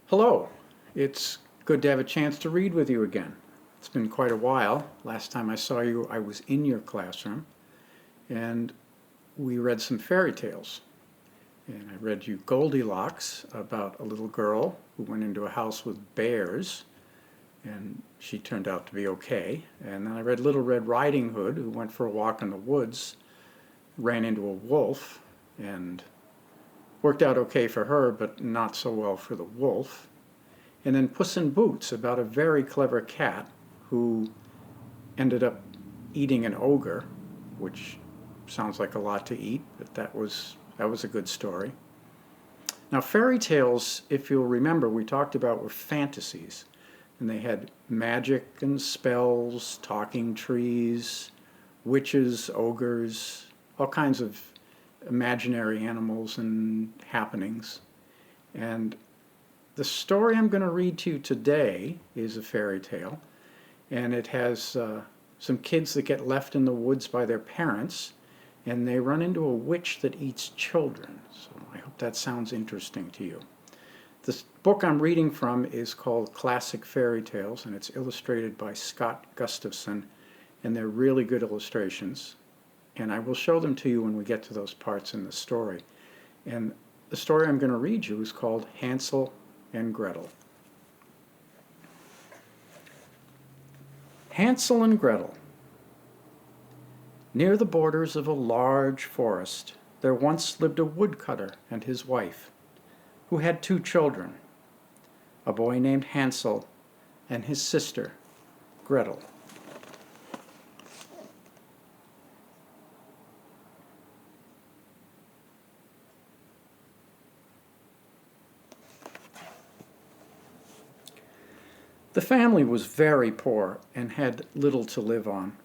Hello, it's good to have a chance to read with you again. It's been quite a while. Last time I saw you, I was in your classroom, and we read some fairy tales. And I read you Goldilocks about a little girl who went into a house with bears, and she turned out to be okay. And then I read Little Red Riding Hood, who went for a walk in the woods, ran into a wolf, and worked out okay for her, but not so well for the wolf. And then Puss in Boots, about a very clever cat who ended up eating an ogre, which sounds like a lot to eat, but that was a good story. Now, fairy tales, if you'll remember, we talked about were fantasies, and they had magic and spells, talking trees, witches, ogres, all kinds of imaginary animals and happenings. And the story I'm going to read to you today is a fairy tale, and it has some kids that get left in the woods by their parents, and they run into a witch that eats children. So I hope that sounds interesting to you. This book I'm reading from is called Classic Fairy Tales, and it's illustrated by Scott Gustafson, and they're really good illustrations. And I will show them to you when we get to those parts in the story. And the story I'm going to read you is called Hansel and Gretel. Hansel and Gretel. Near the borders of a large forest, there once lived a woodcutter and his wife, who had two children, a boy named Hansel and his sister, Gretel. The family was very poor and had little to live on.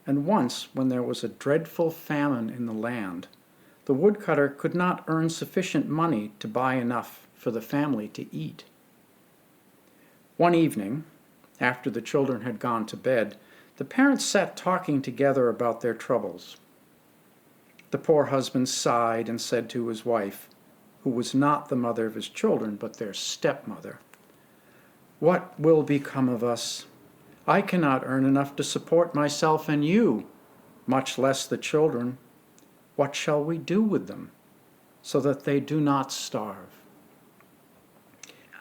And once, when there was a dreadful famine in the land, the woodcutter could not earn sufficient money to buy enough for the family to eat. One evening, after the children had gone to bed, the parents sat talking together about their troubles. The poor husband sighed and said to his wife, who was not the mother of his children, but their stepmother, "What will become of us? I cannot earn enough to support myself and you, much less the children. What shall we do with them, so that they do not starve?"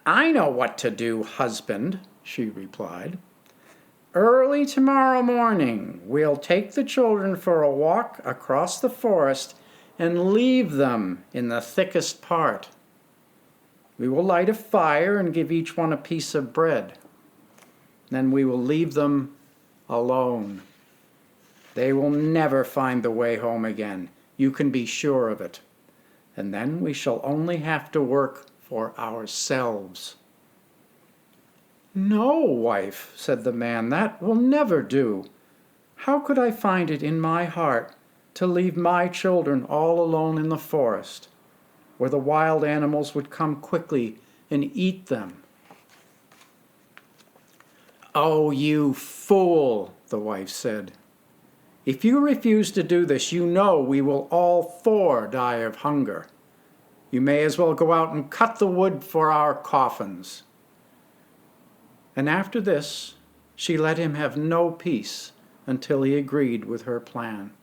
"I know what to do, husband," she replied. "Early tomorrow morning we'll take the children for a walk across the forest and leave them in the thickest part. We will light a fire and give each one a piece of bread. Then we will leave them alone. They will never find the way home again. You can be sure of it. And then we shall only have to work for ourselves." "No, wife," said the man, "that will never do. How could I find it in my heart to leave my children all alone in the forest, where the wild animals would come quickly and eat them?" "Oh, you fool," the wife said. "If you refuse to do this, you know we will all four die of hunger. You may as well go out and cut the wood for our coffins." And after this, she let him have no peace until he agreed with her plan.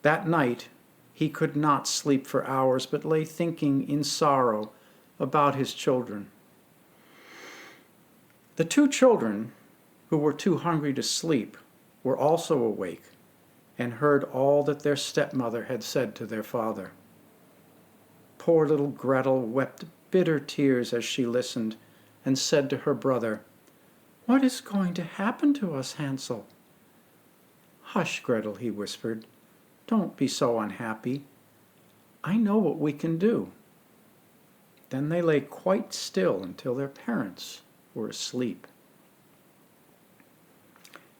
That night, he could not sleep for hours, but lay thinking in sorrow about his children. The two children, who were too hungry to sleep, were also awake and heard all that their stepmother had said to their father. Poor little Gretel wept bitter tears as she listened, and said to her brother, "What is going to happen to us, Hansel?" "Hush, Gretel," he whispered. "Don't be so unhappy. I know what we can do." Then they lay quite still until their parents were asleep.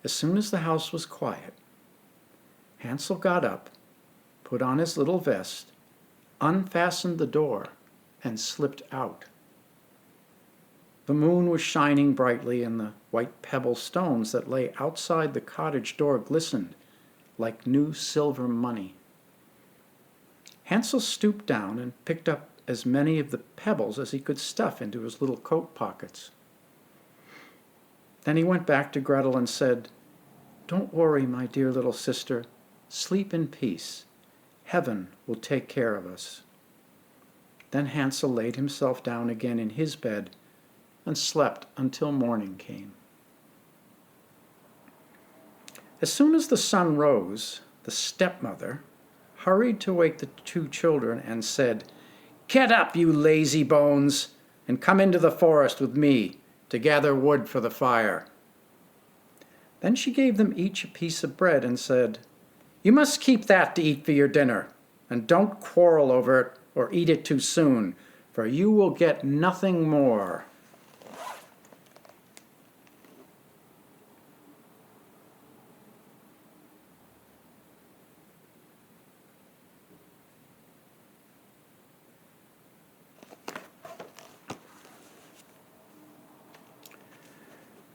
As soon as the house was quiet, Hansel got up, put on his little vest, unfastened the door, and slipped out. The moon was shining brightly, and the white pebble stones that lay outside the cottage door glistened like new silver money. Hansel stooped down and picked up as many of the pebbles as he could stuff into his little coat pockets. Then he went back to Gretel and said, "Don't worry, my dear little sister. Sleep in peace. Heaven will take care of us." Then Hansel laid himself down again in his bed and slept until morning came. As soon as the sun rose, the stepmother hurried to wake the two children and said, "Get up, you lazy bones, and come into the forest with me to gather wood for the fire." Then she gave them each a piece of bread and said, "You must keep that to eat for your dinner, and don't quarrel over it or eat it too soon, for you will get nothing more."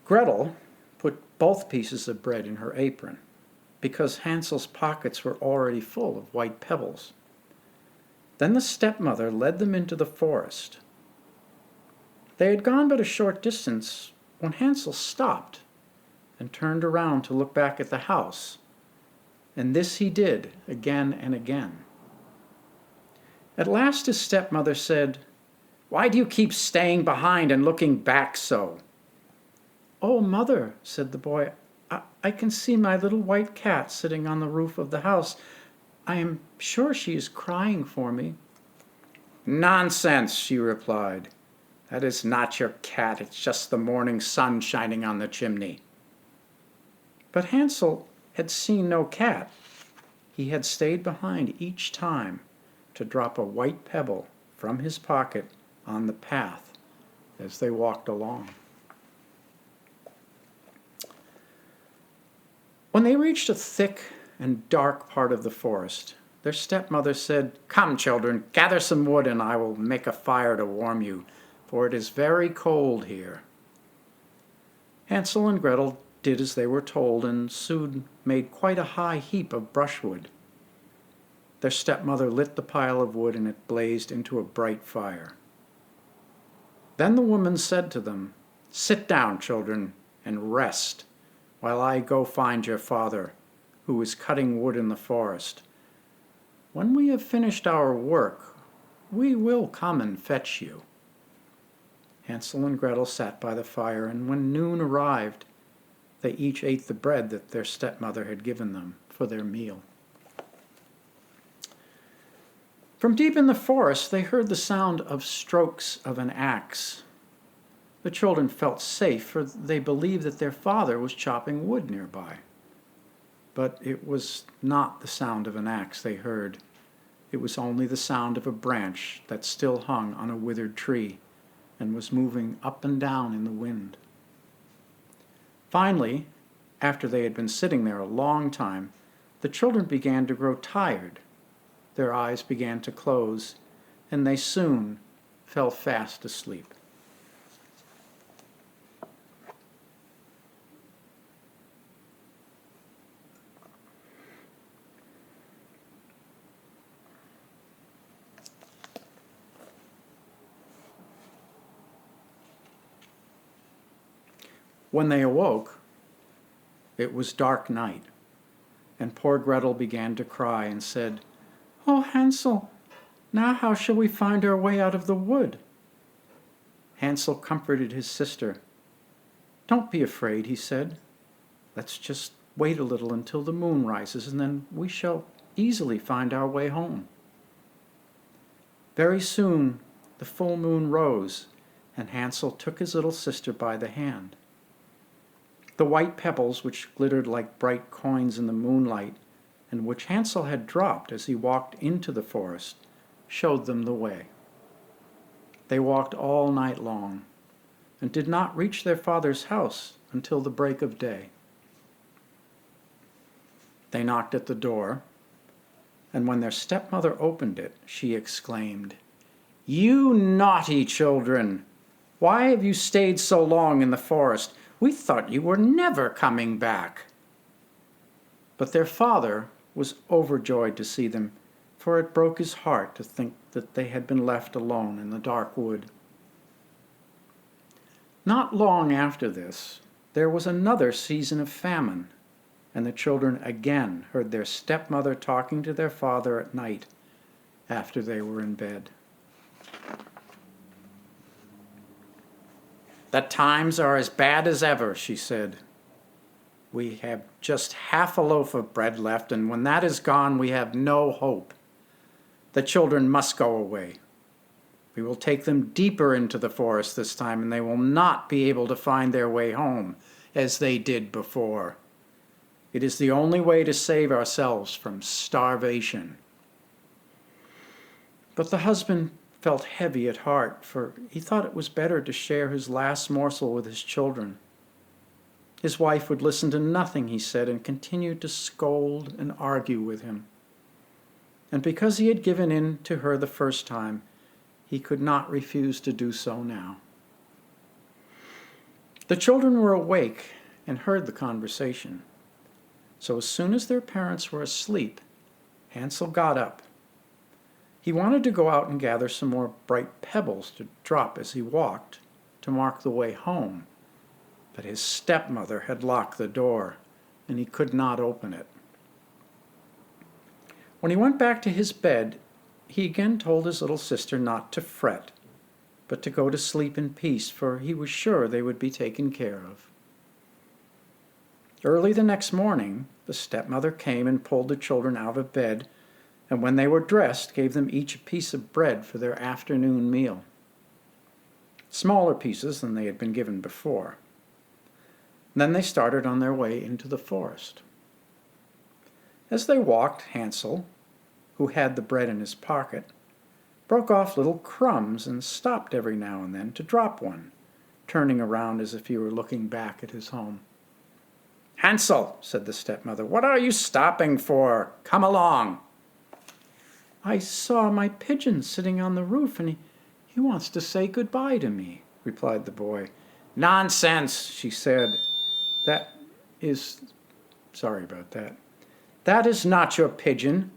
Gretel put both pieces of bread in her apron, because Hansel's pockets were already full of white pebbles. Then the stepmother led them into the forest. They had gone but a short distance when Hansel stopped and turned around to look back at the house, and this he did again and again. At last his stepmother said, "Why do you keep staying behind and looking back so?" "Oh, mother," said the boy, I can see my little white cat sitting on the roof of the house. I am sure she is crying for me." "Nonsense," she replied. "That is not your cat. It's just the morning sun shining on the chimney." But Hansel had seen no cat. He had stayed behind each time to drop a white pebble from his pocket on the path as they walked along. When they reached a thick and dark part of the forest, their stepmother said, "Come, children, gather some wood and I will make a fire to warm you, for it is very cold here." Hansel and Gretel did as they were told and soon made quite a high heap of brushwood. Their stepmother lit the pile of wood and it blazed into a bright fire. Then the woman said to them, "Sit down, children, and rest, while I go find your father, who is cutting wood in the forest. When we have finished our work, we will come and fetch you." Hansel and Gretel sat by the fire, and when noon arrived, they each ate the bread that their stepmother had given them for their meal. From deep in the forest, they heard the sound of strokes of an axe. The children felt safe, for they believed that their father was chopping wood nearby. But it was not the sound of an axe they heard. It was only the sound of a branch that still hung on a withered tree and was moving up and down in the wind. Finally, after they had been sitting there a long time, the children began to grow tired. Their eyes began to close, and they soon fell fast asleep. When they awoke, it was dark night, and poor Gretel began to cry and said, "Oh, Hansel, now how shall we find our way out of the wood?" Hansel comforted his sister. "Don't be afraid," he said. "Let's just wait a little until the moon rises, and then we shall easily find our way home." Very soon the full moon rose, and Hansel took his little sister by the hand. The white pebbles, which glittered like bright coins in the moonlight, and which Hansel had dropped as he walked into the forest, showed them the way. They walked all night long, and did not reach their father's house until the break of day. They knocked at the door, and when their stepmother opened it, she exclaimed, "You naughty children! Why have you stayed so long in the forest? We thought you were never coming back." But their father was overjoyed to see them, for it broke his heart to think that they had been left alone in the dark wood. Not long after this, there was another season of famine, and the children again heard their stepmother talking to their father at night after they were in bed. "The times are as bad as ever," she said. "We have just half a loaf of bread left, and when that is gone, we have no hope. The children must go away. We will take them deeper into the forest this time, and they will not be able to find their way home as they did before. It is the only way to save ourselves from starvation." But the husband felt heavy at heart, for he thought it was better to share his last morsel with his children. His wife would listen to nothing he said and continued to scold and argue with him. And because he had given in to her the first time, he could not refuse to do so now. The children were awake and heard the conversation. So as soon as their parents were asleep, Hansel got up. He wanted to go out and gather some more bright pebbles to drop as he walked to mark the way home, but his stepmother had locked the door, and he could not open it. When he went back to his bed, he again told his little sister not to fret, but to go to sleep in peace, for he was sure they would be taken care of. Early the next morning, the stepmother came and pulled the children out of bed, and when they were dressed, gave them each a piece of bread for their afternoon meal. Smaller pieces than they had been given before. Then they started on their way into the forest. As they walked, Hansel, who had the bread in his pocket, broke off little crumbs and stopped every now and then to drop one, turning around as if he were looking back at his home. "Hansel," said the stepmother, "what are you stopping for? Come along." "I saw my pigeon sitting on the roof, and he wants to say goodbye to me," replied the boy. "Nonsense," she said. Sorry about that. "That is not your pigeon.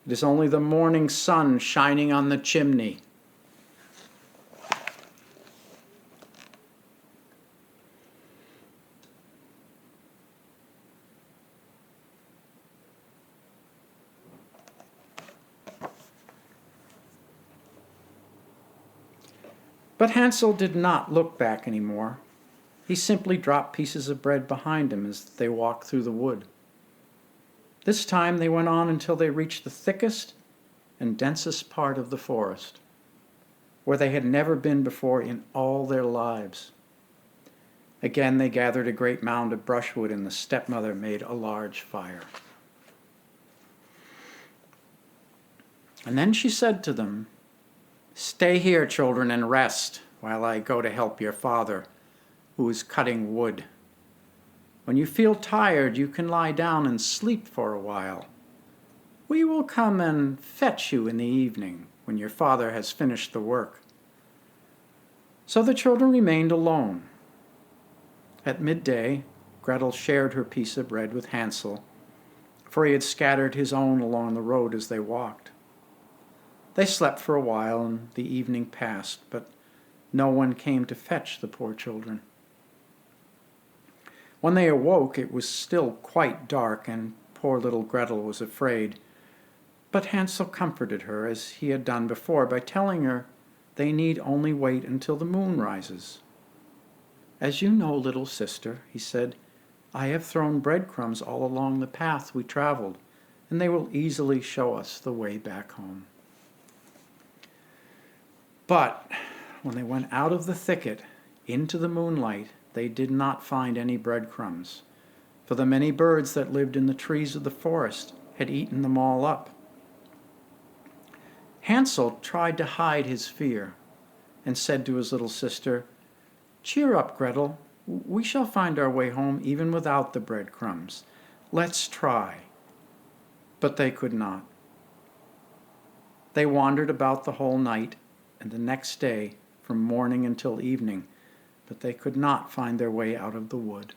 It is only the morning sun shining on the chimney." But Hansel did not look back any more. He simply dropped pieces of bread behind him as they walked through the wood. This time they went on until they reached the thickest and densest part of the forest, where they had never been before in all their lives. Again they gathered a great mound of brushwood, and the stepmother made a large fire. And then she said to them, "Stay here, children, and rest while I go to help your father, who is cutting wood. When you feel tired, you can lie down and sleep for a while. We will come and fetch you in the evening when your father has finished the work." So the children remained alone. At midday, Gretel shared her piece of bread with Hansel, for he had scattered his own along the road as they walked. They slept for a while, and the evening passed, but no one came to fetch the poor children. When they awoke, it was still quite dark, and poor little Gretel was afraid. But Hansel comforted her, as he had done before, by telling her they need only wait until the moon rises. "As you know, little sister," he said, "I have thrown breadcrumbs all along the path we traveled, and they will easily show us the way back home." But when they went out of the thicket into the moonlight, they did not find any breadcrumbs, for the many birds that lived in the trees of the forest had eaten them all up. Hansel tried to hide his fear and said to his little sister, "Cheer up, Gretel. We shall find our way home even without the breadcrumbs. Let's try." But they could not. They wandered about the whole night and the next day from morning until evening, but they could not find their way out of the wood.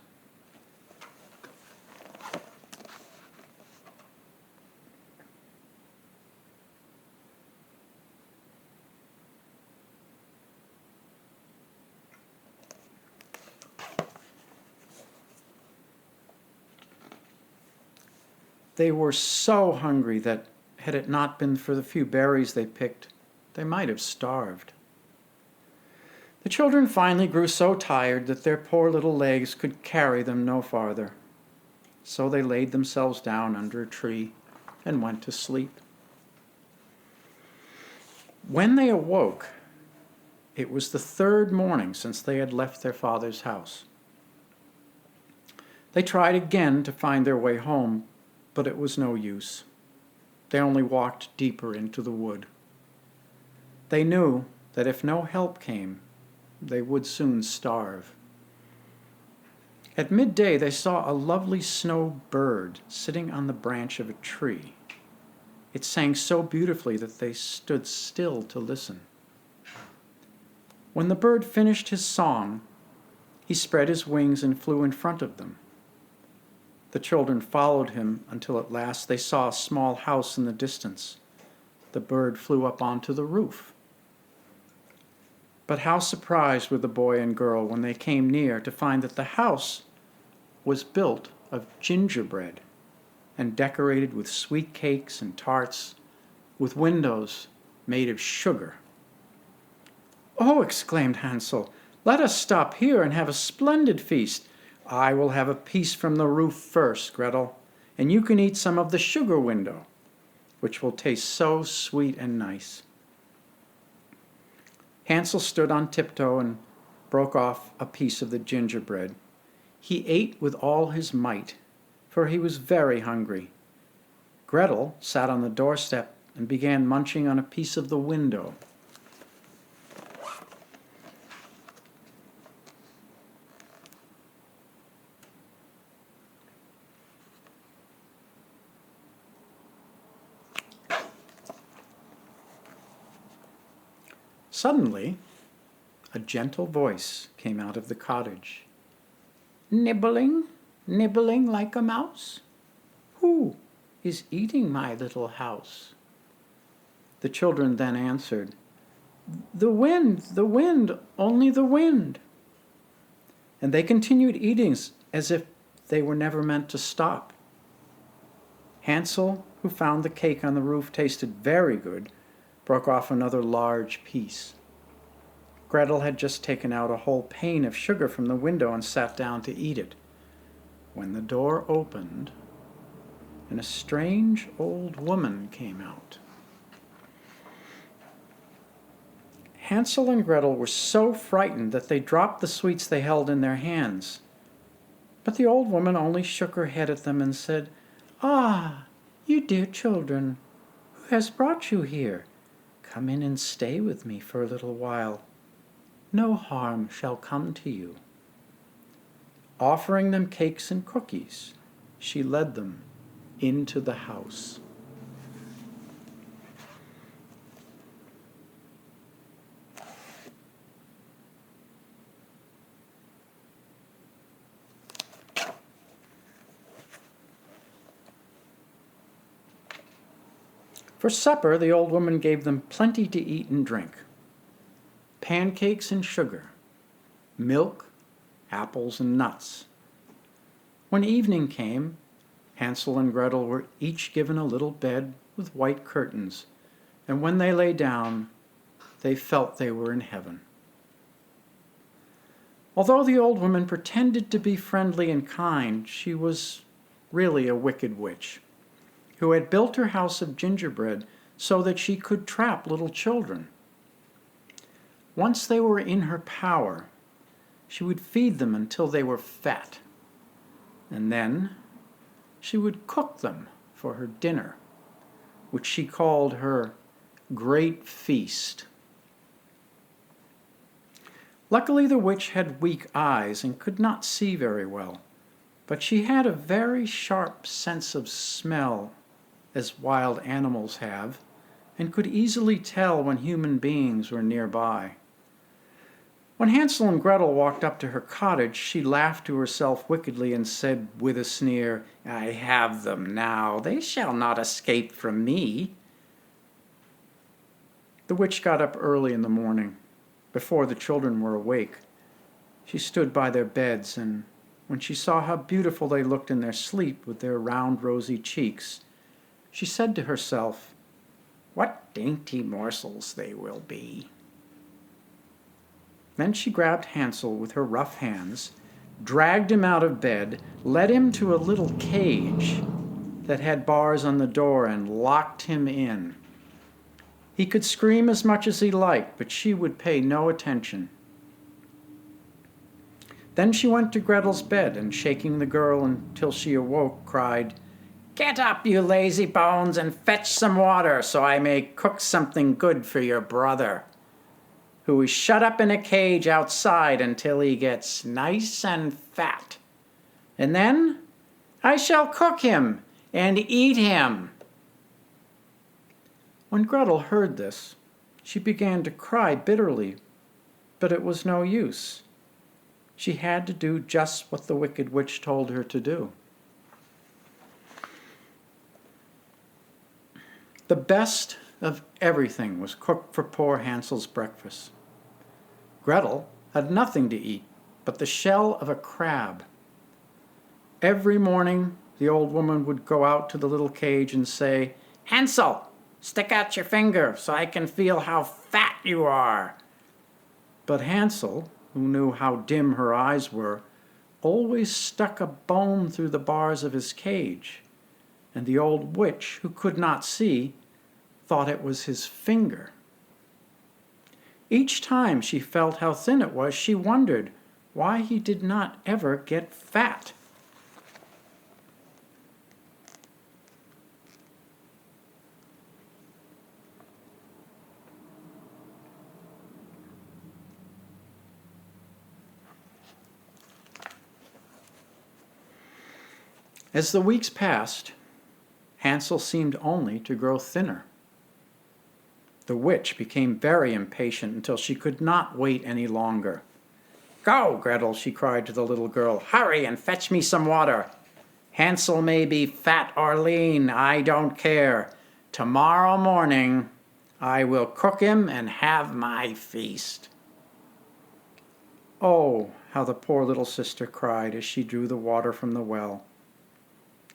They were so hungry that, had it not been for the few berries they picked, they might have starved. The children finally grew so tired that their poor little legs could carry them no farther. So they laid themselves down under a tree and went to sleep. When they awoke, it was the third morning since they had left their father's house. They tried again to find their way home, but it was no use. They only walked deeper into the wood. They knew that if no help came, they would soon starve. At midday, they saw a lovely snow bird sitting on the branch of a tree. It sang so beautifully that they stood still to listen. When the bird finished his song, he spread his wings and flew in front of them. The children followed him until at last they saw a small house in the distance. The bird flew up onto the roof. But how surprised were the boy and girl when they came near to find that the house was built of gingerbread and decorated with sweet cakes and tarts, with windows made of sugar. "Oh," exclaimed Hansel, "let us stop here and have a splendid feast. I will have a piece from the roof first, Gretel, and you can eat some of the sugar window, which will taste so sweet and nice." Hansel stood on tiptoe and broke off a piece of the gingerbread. He ate with all his might, for he was very hungry. Gretel sat on the doorstep and began munching on a piece of the window. Suddenly, a gentle voice came out of the cottage. "Nibbling, nibbling like a mouse? Who is eating my little house?" The children then answered, the wind, only the wind." And they continued eating as if they were never meant to stop. Hansel, who found the cake on the roof tasted very good, broke off another large piece. Gretel had just taken out a whole pane of sugar from the window and sat down to eat it, when the door opened and a strange old woman came out. Hansel and Gretel were so frightened that they dropped the sweets they held in their hands. But the old woman only shook her head at them and said, "Ah, you dear children, who has brought you here? Come in and stay with me for a little while. No harm shall come to you." Offering them cakes and cookies, she led them into the house. For supper, the old woman gave them plenty to eat and drink. Pancakes and sugar, milk, apples and nuts. When evening came, Hansel and Gretel were each given a little bed with white curtains, and when they lay down, they felt they were in heaven. Although the old woman pretended to be friendly and kind, she was really a wicked witch, who had built her house of gingerbread so that she could trap little children. Once they were in her power, she would feed them until they were fat, and then she would cook them for her dinner, which she called her great feast. Luckily, the witch had weak eyes and could not see very well, but she had a very sharp sense of smell, as wild animals have, and could easily tell when human beings were nearby. When Hansel and Gretel walked up to her cottage, she laughed to herself wickedly and said with a sneer, "I have them now. They shall not escape from me." The witch got up early in the morning, before the children were awake. She stood by their beds and When she saw how beautiful they looked in their sleep with their round rosy cheeks, she said to herself, "What dainty morsels they will be." Then she grabbed Hansel with her rough hands, dragged him out of bed, led him to a little cage that had bars on the door, and locked him in. He could scream as much as he liked, but she would pay no attention. Then she went to Gretel's bed and, shaking the girl until she awoke, cried, "Get up, you lazy bones, and fetch some water so I may cook something good for your brother, who is shut up in a cage outside until he gets nice and fat. And then I shall cook him and eat him." When Gretel heard this, she began to cry bitterly, but it was no use. She had to do just what the wicked witch told her to do. The best of everything was cooked for poor Hansel's breakfast. Gretel had nothing to eat but the shell of a crab. Every morning, the old woman would go out to the little cage and say, "Hansel, stick out your finger so I can feel how fat you are." But Hansel, who knew how dim her eyes were, always stuck a bone through the bars of his cage, and the old witch, who could not see, thought it was his finger. Each time she felt how thin it was, she wondered why he did not ever get fat. As the weeks passed, Hansel seemed only to grow thinner. The witch became very impatient until she could not wait any longer. "Go, Gretel," she cried to the little girl. "Hurry and fetch me some water. Hansel may be fat or lean, I don't care. Tomorrow morning I will cook him and have my feast." Oh, how the poor little sister cried as she drew the water from the well.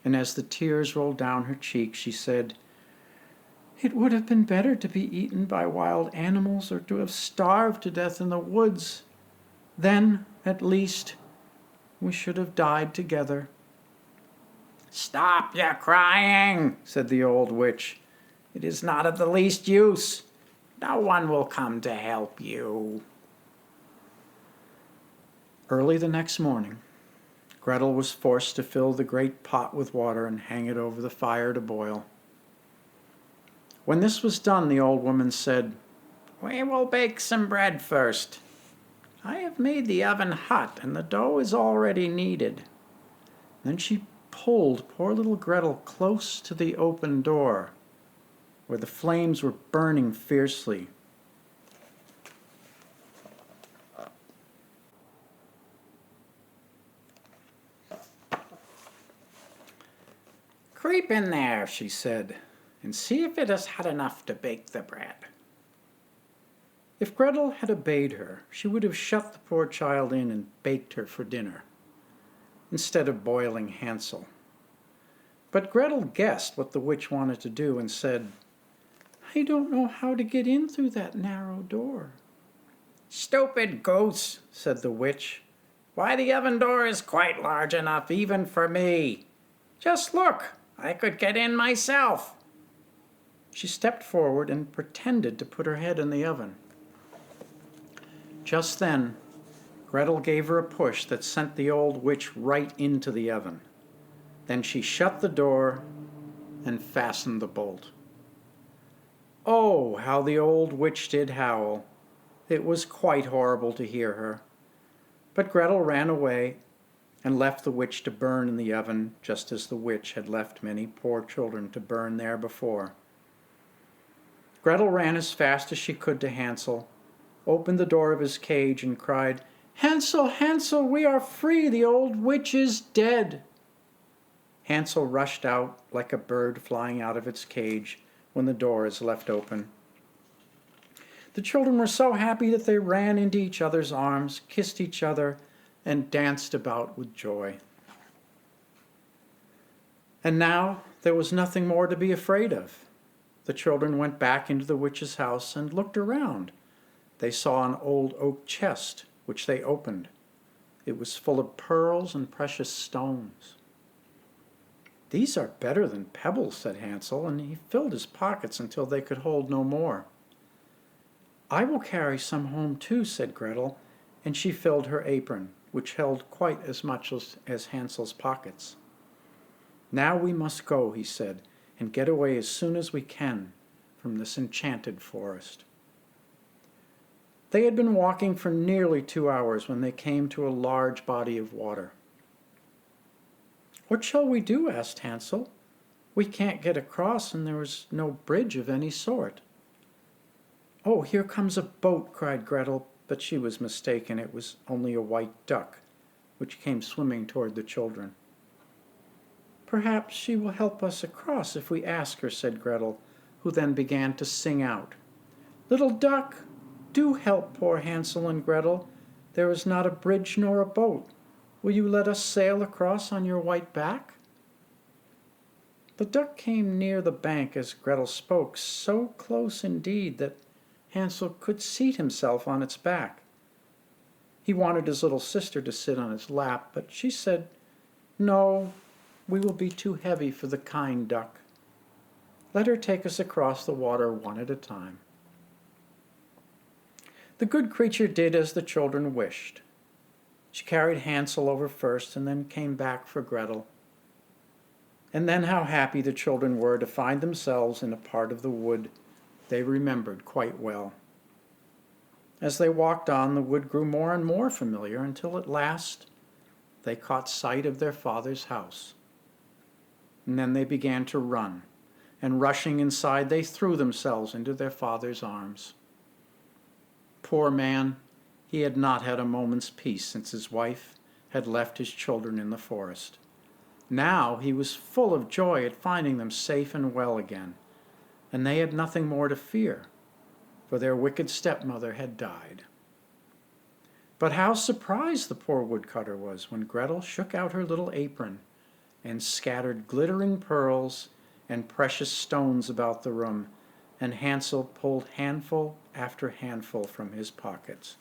And as the tears rolled down her cheeks, she said, "It would have been better to be eaten by wild animals or to have starved to death in the woods. Then, at least, we should have died together." "Stop your crying," said the old witch. "It is not of the least use. No one will come to help you." Early the next morning, Gretel was forced to fill the great pot with water and hang it over the fire to boil. When this was done, the old woman said, "We will bake some bread first. I have made the oven hot and the dough is already kneaded." Then she pulled poor little Gretel close to the open door, where the flames were burning fiercely. "Creep in there," she said, "and see if it is hot enough to bake the bread." If Gretel had obeyed her, she would have shut the poor child in and baked her for dinner, instead of boiling Hansel. But Gretel guessed what the witch wanted to do and said, "I don't know how to get in through that narrow door." "Stupid goose," said the witch. "Why, the oven door is quite large enough even for me. Just look, I could get in myself." She stepped forward and pretended to put her head in the oven. Just then, Gretel gave her a push that sent the old witch right into the oven. Then she shut the door and fastened the bolt. Oh, how the old witch did howl! It was quite horrible to hear her. But Gretel ran away and left the witch to burn in the oven, just as the witch had left many poor children to burn there before. Gretel ran as fast as she could to Hansel, opened the door of his cage, and cried, "Hansel, Hansel, we are free! The old witch is dead!" Hansel rushed out like a bird flying out of its cage when the door is left open. The children were so happy that they ran into each other's arms, kissed each other, and danced about with joy. And now there was nothing more to be afraid of. The children went back into the witch's house and looked around. They saw an old oak chest, which they opened. It was full of pearls and precious stones. "These are better than pebbles," said Hansel, and he filled his pockets until they could hold no more. "I will carry some home too," said Gretel, and she filled her apron, which held quite as much as Hansel's pockets. "Now we must go," he said, "and get away as soon as we can from this enchanted forest." They had been walking for nearly 2 hours when they came to a large body of water. "What shall we do?" asked Hansel. "We can't get across, and there is no bridge of any sort." "Oh, here comes a boat," cried Gretel, but she was mistaken. It was only a white duck, which came swimming toward the children. "Perhaps she will help us across if we ask her," said Gretel, who then began to sing out, "Little duck, do help poor Hansel and Gretel. There is not a bridge nor a boat. Will you let us sail across on your white back?" The duck came near the bank as Gretel spoke, so close indeed that Hansel could seat himself on its back. He wanted his little sister to sit on his lap, but she said, "No, we will be too heavy for the kind duck. Let her take us across the water one at a time." The good creature did as the children wished. She carried Hansel over first and then came back for Gretel. And then how happy the children were to find themselves in a part of the wood they remembered quite well. As they walked on, the wood grew more and more familiar until at last they caught sight of their father's house. And then they began to run, and rushing inside, they threw themselves into their father's arms. Poor man, he had not had a moment's peace since his wife had left his children in the forest. Now he was full of joy at finding them safe and well again, and they had nothing more to fear, for their wicked stepmother had died. But how surprised the poor woodcutter was when Gretel shook out her little apron and scattered glittering pearls and precious stones about the room, and Hansel pulled handful after handful from his pockets.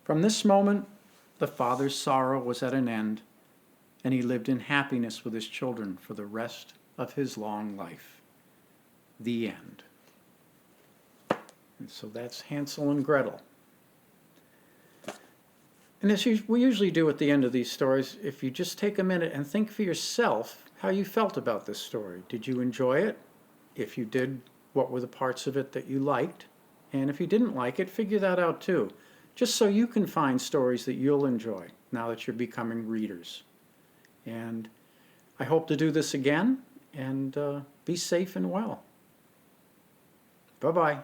From this moment, the father's sorrow was at an end, and he lived in happiness with his children for the rest of his long life. The end. And so that's Hansel and Gretel. And as we usually do at the end of these stories, if you just take a minute and think for yourself how you felt about this story. Did you enjoy it? If you did, what were the parts of it that you liked? And if you didn't like it, figure that out too, just so you can find stories that you'll enjoy now that you're becoming readers. And I hope to do this again, and be safe and well. Bye-bye.